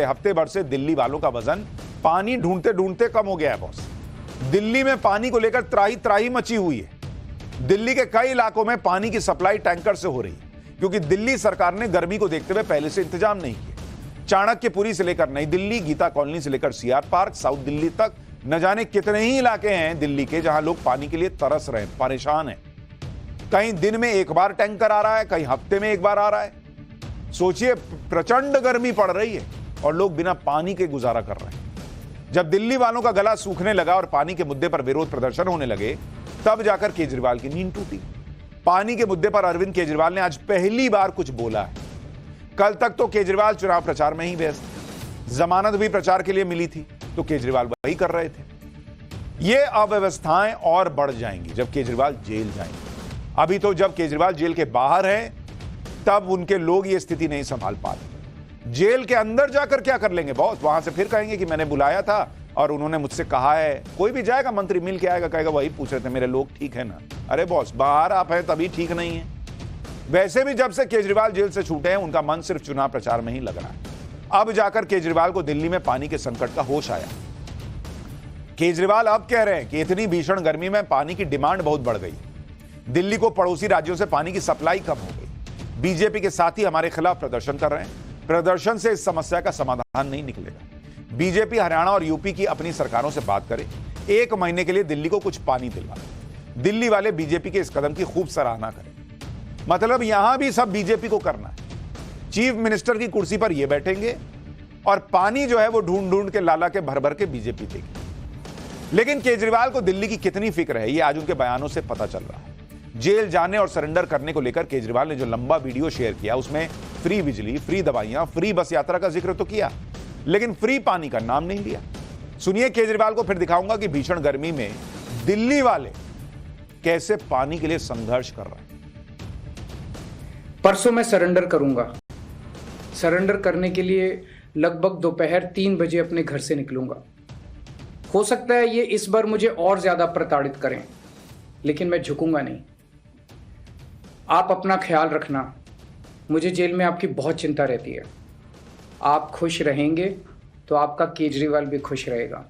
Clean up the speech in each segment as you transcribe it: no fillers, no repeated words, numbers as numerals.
हफ्ते भर से दिल्ली वालों का वजन पानी ढूंढते ढूंढते कम हो गया है बॉस। दिल्ली में पानी को लेकर त्राही त्राही मची हुई है। दिल्ली के कई इलाकों में पानी की सप्लाई टैंकर से हो रही है, क्योंकि दिल्ली सरकार ने गर्मी को देखते हुए पहले से इंतजाम नहीं किए। चाणक्यपुरी से लेकर नई दिल्ली, गीता कॉलोनी से लेकर सीआर पार्क, साउथ दिल्ली तक न जाने कितने ही इलाके हैं दिल्ली के जहां लोग पानी के लिए तरस रहे हैं, परेशान हैं। कहीं दिन में एक बार टैंकर आ रहा है, कहीं हफ्ते में एक बार आ रहा है। सोचिए, प्रचंड गर्मी पड़ रही है और लोग बिना पानी के गुजारा कर रहे हैं। जब दिल्ली वालों का गला सूखने लगा और पानी के मुद्दे पर विरोध प्रदर्शन होने लगे, तब जाकर केजरीवाल की नींद टूटी। पानी के मुद्दे पर अरविंद केजरीवाल ने आज पहली बार कुछ बोला है। कल तक तो केजरीवाल चुनाव प्रचार में ही व्यस्त थे। जमानत भी प्रचार के लिए मिली थी तो केजरीवाल वही कर रहे थे। ये अव्यवस्थाएं और बढ़ जाएंगी जब केजरीवाल जेल जाएंगे। अभी तो जब केजरीवाल जेल के बाहर है, तब उनके लोग ये स्थिति नहीं संभाल पा रहे। जेल के अंदर जाकर क्या कर लेंगे बॉस? वहां से फिर कहेंगे कि मैंने बुलाया था और उन्होंने मुझसे कहा है। कोई भी जाएगा, मंत्री मिल के आएगा, कहेगा वही पूछ रहे थे मेरे लोग ठीक है ना। अरे बॉस, बाहर आप हैं तभी ठीक नहीं है। वैसे भी जब से केजरीवाल जेल से छूटे हैं, उनका मन सिर्फ चुनाव प्रचार में ही लग रहा है। अब जाकर केजरीवाल को दिल्ली में पानी के संकट का होश आया। केजरीवाल अब कह रहे हैं कि इतनी भीषण गर्मी में पानी की डिमांड बहुत बढ़ गई। दिल्ली को पड़ोसी राज्यों से पानी की सप्लाई कम हो गई। बीजेपी के साथी हमारे खिलाफ प्रदर्शन कर रहे हैं। प्रदर्शन से इस समस्या का समाधान नहीं निकलेगा। बीजेपी हरियाणा और यूपी की अपनी सरकारों से बात करे, 1 महीने के लिए दिल्ली को कुछ पानी दिलवाए। दिल्ली वाले बीजेपी के इस कदम की खूब सराहना करें। मतलब यहां भी सब बीजेपी को करना है। चीफ मिनिस्टर की कुर्सी पर ये बैठेंगे और पानी जो है वो ढूंढ ढूंढ के लाला के भर भर के बीजेपी देगी। लेकिन केजरीवाल को दिल्ली की कितनी फिक्र है, ये आज उनके बयानों से पता चल रहा है। जेल जाने और सरेंडर करने को लेकर केजरीवाल ने जो लंबा वीडियो शेयर किया, उसमें फ्री बिजली, फ्री दवाइयां, फ्री बस यात्रा का जिक्र तो किया, लेकिन फ्री पानी का नाम नहीं लिया। सुनिए, केजरीवाल को फिर दिखाऊंगा कि भीषण गर्मी में दिल्ली वाले कैसे पानी के लिए संघर्ष कर रहे हैं। परसों मैं सरेंडर करूंगा। सरेंडर करने के लिए लगभग दोपहर 3 बजे अपने घर से निकलूंगा। हो सकता है ये इस बार मुझे और ज्यादा प्रताड़ित करें, लेकिन मैं झुकूंगा नहीं। आप अपना ख्याल रखना। मुझे जेल में आपकी बहुत चिंता रहती है। आप खुश रहेंगे तो आपका केजरीवाल भी खुश रहेगा।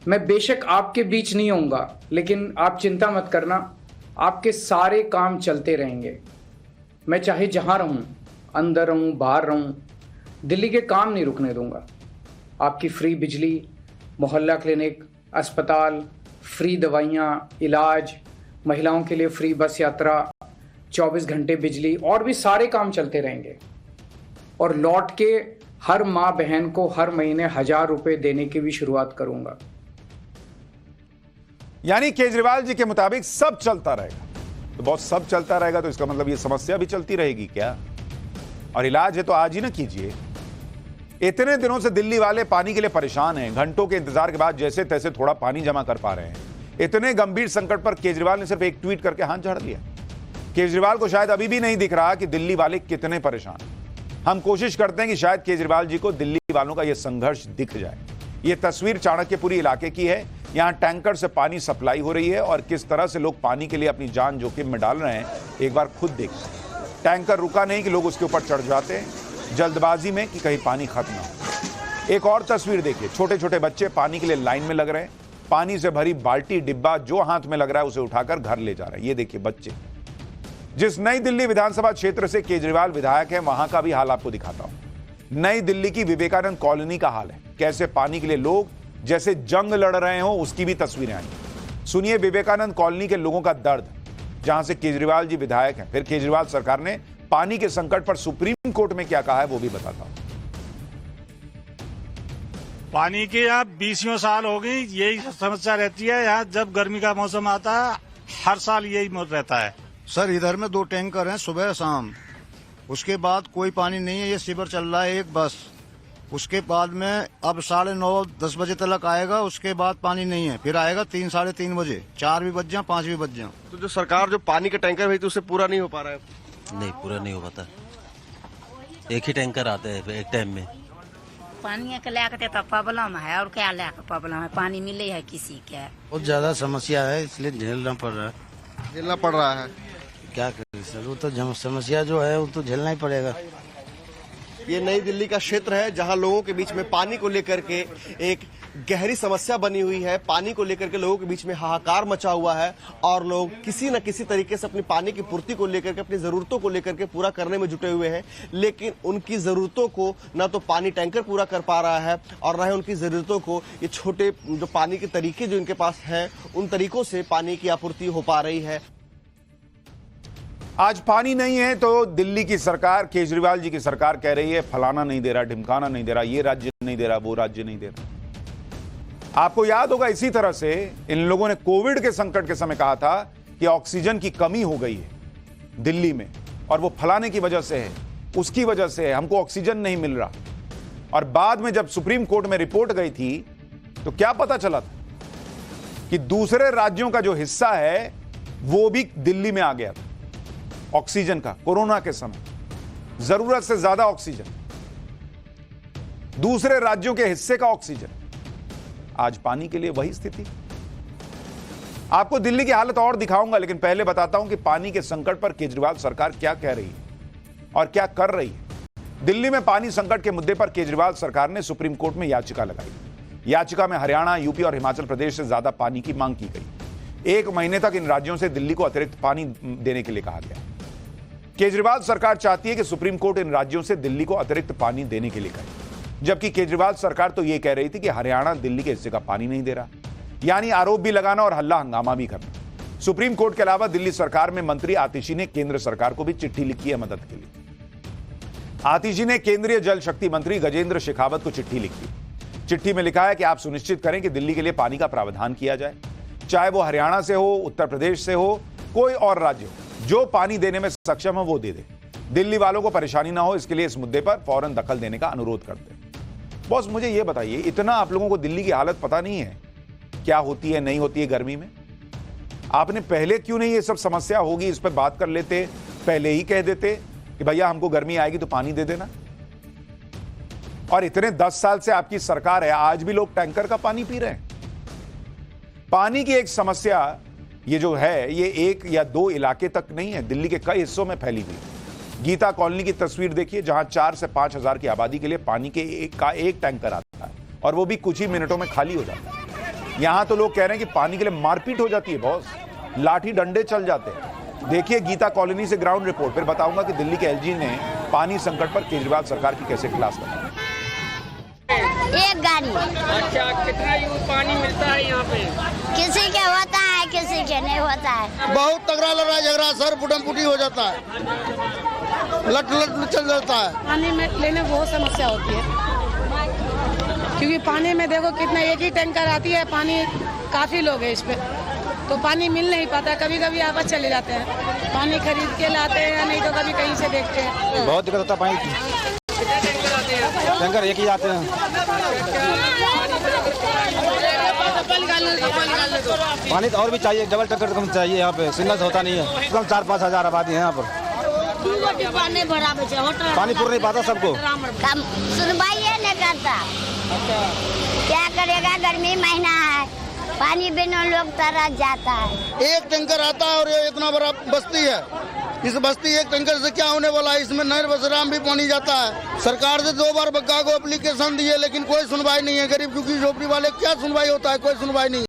मैं बेशक आपके बीच नहीं होऊंगा, लेकिन आप चिंता मत करना, आपके सारे काम चलते रहेंगे। मैं चाहे जहां रहूं, अंदर रहूं, बाहर रहूं, दिल्ली के काम नहीं रुकने दूंगा। आपकी फ्री बिजली, मोहल्ला क्लिनिक, अस्पताल, फ्री दवाइयाँ, इलाज, महिलाओं के लिए फ्री बस यात्रा, 24 घंटे बिजली और भी सारे काम चलते रहेंगे। और लौट के हर माँ बहन को हर महीने 1000 रुपए देने की भी शुरुआत करूंगा। यानी केजरीवाल जी के मुताबिक सब चलता रहेगा। तो बहुत सब चलता रहेगा तो इसका मतलब ये समस्या भी चलती रहेगी क्या? और इलाज है तो आज ही ना कीजिए। इतने दिनों से दिल्ली वाले पानी के लिए परेशान हैं। घंटों के इंतजार के बाद जैसे तैसे थोड़ा पानी जमा कर पा रहे हैं। इतने गंभीर संकट पर केजरीवाल ने सिर्फ एक ट्वीट करके हाथ झाड़ दिया। केजरीवाल को शायद अभी भी नहीं दिख रहा कि दिल्ली वाले कितने परेशान हैं। हम कोशिश करते हैं कि शायद केजरीवाल जी को दिल्ली वालों का यह संघर्ष दिख जाए। यह तस्वीर चाणक्यपुरी इलाके की है। यहां टैंकर से पानी सप्लाई हो रही है और किस तरह से लोग पानी के लिए अपनी जान जोखिम में डाल रहे हैं, एक बार खुद देखिए। टैंकर रुका नहीं कि लोग उसके ऊपर चढ़ जाते हैं जल्दबाजी में कि कहीं पानी खत्म ना हो। एक और तस्वीर देखिए, छोटे छोटे बच्चे पानी के लिए लाइन में लग रहे हैं। पानी से भरी बाल्टी, डिब्बा जो हाथ में लग रहा है उसे उठाकर घर ले जा रहे हैं। ये देखिए बच्चे। जिस नई दिल्ली विधानसभा क्षेत्र से केजरीवाल विधायक है, वहां का भी हाल आपको दिखाता हूं। नई दिल्ली की विवेकानंद कॉलोनी का हाल है। कैसे पानी के लिए लोग जैसे जंग लड़ रहे हो, उसकी भी तस्वीरें आई। सुनिए विवेकानंद कॉलोनी के लोगों का दर्द, जहां से केजरीवाल जी विधायक हैं। फिर केजरीवाल सरकार ने पानी के संकट पर सुप्रीम कोर्ट में क्या कहा है वो भी बताता हूं। पानी के यहाँ 20 साल हो गई यही समस्या रहती है। यहाँ जब गर्मी का मौसम आता है हर साल यही रहता है। सर इधर में 2 टैंकर हैं सुबह शाम, उसके बाद कोई पानी नहीं है। ये शिविर चल रहा है एक बस, उसके बाद में अब 9:30-10 बजे तक आएगा। उसके बाद पानी नहीं है, फिर आएगा 3-3:30 बजे, 4 भी बज जाए 5 भी बज जाए। तो जो सरकार जो पानी के टैंकर भेजती है उससे पूरा नहीं हो पा रहा है। नहीं, पूरा नहीं हो पाता। एक ही टैंकर आते हैं एक टाइम में। पानी के लेकर तो प्रॉब्लम है, और क्या लेकर प्रॉब्लम है? पानी मिले है किसी के? बहुत ज्यादा समस्या है, इसलिए झेलना पड़ रहा है। झेलना पड़ रहा है, क्या करें सर, वो तो समस्या जो है वो तो झेलना ही पड़ेगा। ये नई दिल्ली का क्षेत्र है जहां लोगों के बीच में पानी को लेकर के एक गहरी समस्या बनी हुई है। पानी को लेकर के लोगों के बीच में हाहाकार मचा हुआ है और लोग किसी न किसी तरीके से अपनी पानी की पूर्ति को लेकर के, अपनी जरूरतों को लेकर के पूरा करने में जुटे हुए हैं। लेकिन उनकी जरूरतों को न तो पानी टैंकर पूरा कर पा रहा है और न ही उनकी जरूरतों को ये छोटे जो पानी के तरीके जो इनके पास हैं उन तरीकों से पानी की आपूर्ति हो पा रही है। आज पानी नहीं है तो दिल्ली की सरकार, केजरीवाल जी की सरकार कह रही है फलाना नहीं दे रहा, ढिमकाना नहीं दे रहा, ये राज्य नहीं दे रहा, वो राज्य नहीं दे रहा। आपको याद होगा इसी तरह से इन लोगों ने कोविड के संकट के समय कहा था कि ऑक्सीजन की कमी हो गई है दिल्ली में और वो फलाने की वजह से है, उसकी वजह से है, हमको ऑक्सीजन नहीं मिल रहा। और बाद में जब सुप्रीम कोर्ट में रिपोर्ट गई थी तो क्या पता चला था कि दूसरे राज्यों का जो हिस्सा है वो भी दिल्ली में आ गया था ऑक्सीजन का। कोरोना के समय जरूरत से ज्यादा ऑक्सीजन, दूसरे राज्यों के हिस्से का ऑक्सीजन। आज पानी के लिए वही स्थिति। आपको दिल्ली की हालत और दिखाऊंगा, लेकिन पहले बताता हूं कि पानी के संकट पर केजरीवाल सरकार क्या कह रही है और क्या कर रही है। दिल्ली में पानी संकट के मुद्दे पर केजरीवाल सरकार ने सुप्रीम कोर्ट में याचिका लगाई। याचिका में हरियाणा, यूपी और हिमाचल प्रदेश से ज्यादा पानी की मांग की गई। 1 महीने तक इन राज्यों से दिल्ली को अतिरिक्त पानी देने के लिए कहा गया। केजरीवाल सरकार चाहती है कि सुप्रीम कोर्ट इन राज्यों से दिल्ली को अतिरिक्त पानी देने के लिए कहे, जबकि केजरीवाल सरकार तो यह कह रही थी कि हरियाणा दिल्ली के हिस्से का पानी नहीं दे रहा। यानी आरोप भी लगाना और हल्ला हंगामा भी करना। सुप्रीम कोर्ट के अलावा दिल्ली सरकार में मंत्री आतिशी ने केंद्र सरकार को भी चिट्ठी लिखी है मदद के लिए। आतिशी ने केंद्रीय जल शक्ति मंत्री गजेंद्र शेखावत को चिट्ठी लिखी। चिट्ठी में लिखा है कि आप सुनिश्चित करें कि दिल्ली के लिए पानी का प्रावधान किया जाए, चाहे वो हरियाणा से हो, उत्तर प्रदेश से हो, कोई और राज्य हो, जो पानी देने में सक्षम है वो दे दे। दिल्ली वालों को परेशानी ना हो, इसके लिए इस मुद्दे पर फौरन दखल देने का अनुरोध करते हैं। बॉस, मुझे ये बताइए, इतना आप लोगों को दिल्ली की हालत पता नहीं है क्या होती है, नहीं होती है गर्मी में? आपने पहले क्यों नहीं ये सब समस्या होगी इस पर बात कर लेते, पहले ही कह देते कि भैया हमको गर्मी आएगी तो पानी दे देना। और इतने 10 साल से आपकी सरकार है, आज भी लोग टैंकर का पानी पी रहे हैं। पानी की एक समस्या ये जो है ये 1 या 2 इलाके तक नहीं है, दिल्ली के कई हिस्सों में फैली हुई। गीता कॉलोनी की तस्वीर देखिए, जहां 4 से 5 हजार की आबादी के लिए पानी के एक टैंकर आता है और वो भी कुछ ही मिनटों में खाली हो जाता है। यहां तो लोग कह रहे हैं कि पानी के लिए मारपीट हो जाती है बॉस, लाठी डंडे चल जाते हैं। देखिए गीता कॉलोनी से ग्राउंड रिपोर्ट, फिर बताऊंगा कि दिल्ली के एलजी ने पानी संकट पर केजरीवाल सरकार की कैसे क्लास लगाई। एक गाड़ी। अच्छा, कितना यूज पानी मिलता है यहाँ पे? किसी के होता है, किसी के नहीं होता है। बहुत तगड़ा लड़ाई झगड़ा सर, पुटम पुटी हो जाता है, लट लट चल जाता है। पानी में लेने बहुत समस्या होती है, क्योंकि पानी में देखो कितना, एक ही टैंकर आती है, पानी काफी लोग है इस पे, तो पानी मिल नहीं पाता। कभी कभी आपस चले जाते हैं, पानी खरीद के लाते हैं या नहीं तो कभी कहीं से देखते हैं। बहुत दिक्कत होता है पानी की। टैंकर एक ही आते हैं। पानी तो और भी चाहिए, डबल टैंकर कम चाहिए यहाँ पे, सिंगल से होता नहीं है। कम 4-5 हजार आबादी है यहाँ पर, पानी पूरा नहीं पाता सबको। कम सुनवाई नहीं करता, क्या करेगा? गर्मी महीना है, पानी बिना लोग तरस जाता है। एक टैंकर आता है और ये इतना बड़ा बस्ती है, इस बस्ती एक टैंकर से क्या होने वाला है? इसमें नहर बसराम भी पानी जाता है। सरकार से 2 बार बग्गा को एप्लीकेशन दिए, लेकिन कोई सुनवाई नहीं है। गरीब दुखी झोपड़ी वाले क्या सुनवाई होता है? कोई सुनवाई नहीं।